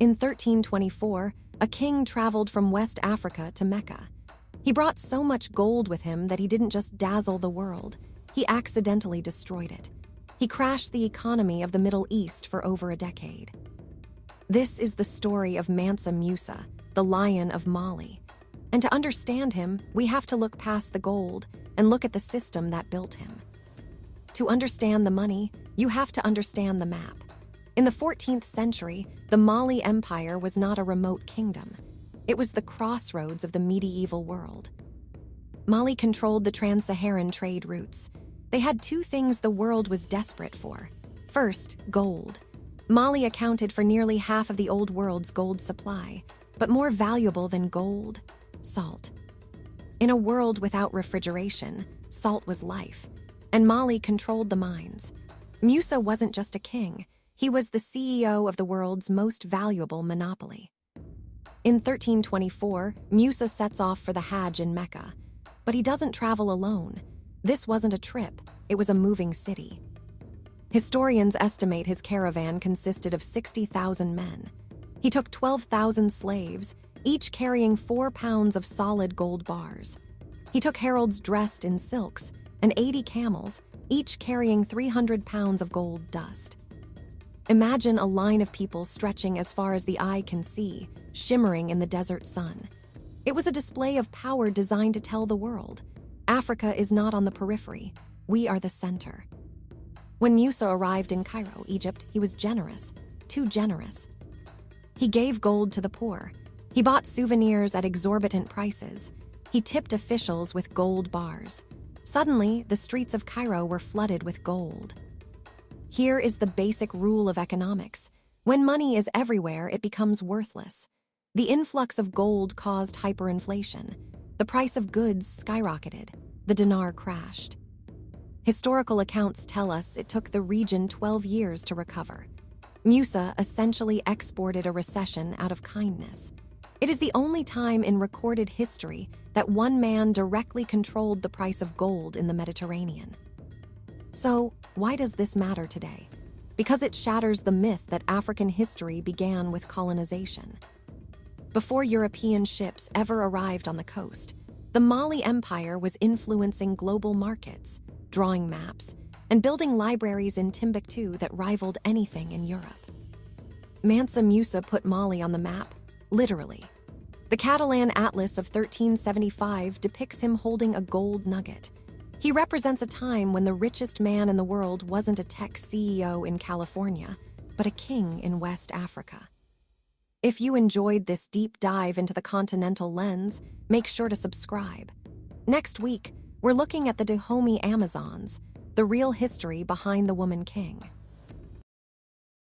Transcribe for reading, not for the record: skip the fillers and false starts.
In 1324, a king traveled from West Africa to Mecca. He brought so much gold with him that he didn't just dazzle the world, he accidentally destroyed it. He crashed the economy of the Middle East for over a decade. This is the story of Mansa Musa, the Lion of Mali. And to understand him, we have to look past the gold and look at the system that built him. To understand the money, you have to understand the map. In the 14th century, the Mali Empire was not a remote kingdom. It was the crossroads of the medieval world. Mali controlled the trans-Saharan trade routes. They had two things the world was desperate for. First, gold. Mali accounted for nearly half of the Old World's gold supply, but more valuable than gold, salt. In a world without refrigeration, salt was life, and Mali controlled the mines. Musa wasn't just a king, he was the CEO of the world's most valuable monopoly. In 1324, Musa sets off for the Hajj in Mecca, but he doesn't travel alone. This wasn't a trip, it was a moving city. Historians estimate his caravan consisted of 60,000 men. He took 12,000 slaves, each carrying 4 pounds of solid gold bars. He took heralds dressed in silks and 80 camels, each carrying 300 pounds of gold dust. Imagine a line of people stretching as far as the eye can see, shimmering in the desert sun. It was a display of power designed to tell the world, Africa is not on the periphery, we are the center. When Musa arrived in Cairo, Egypt, he was generous, too generous. He gave gold to the poor. He bought souvenirs at exorbitant prices. He tipped officials with gold bars. Suddenly, the streets of Cairo were flooded with gold. Here is the basic rule of economics. When money is everywhere, it becomes worthless. The influx of gold caused hyperinflation. The price of goods skyrocketed. The dinar crashed. Historical accounts tell us it took the region 12 years to recover. Musa essentially exported a recession out of kindness. It is the only time in recorded history that one man directly controlled the price of gold in the Mediterranean. So, why does this matter today? Because it shatters the myth that African history began with colonization. Before European ships ever arrived on the coast, the Mali Empire was influencing global markets, drawing maps, and building libraries in Timbuktu that rivaled anything in Europe. Mansa Musa put Mali on the map, literally. The Catalan Atlas of 1375 depicts him holding a gold nugget. He represents a time when the richest man in the world wasn't a tech CEO in California, but a king in West Africa. If you enjoyed this deep dive into the continental lens, make sure to subscribe. Next week, we're looking at the Dahomey Amazons, the real history behind the woman king.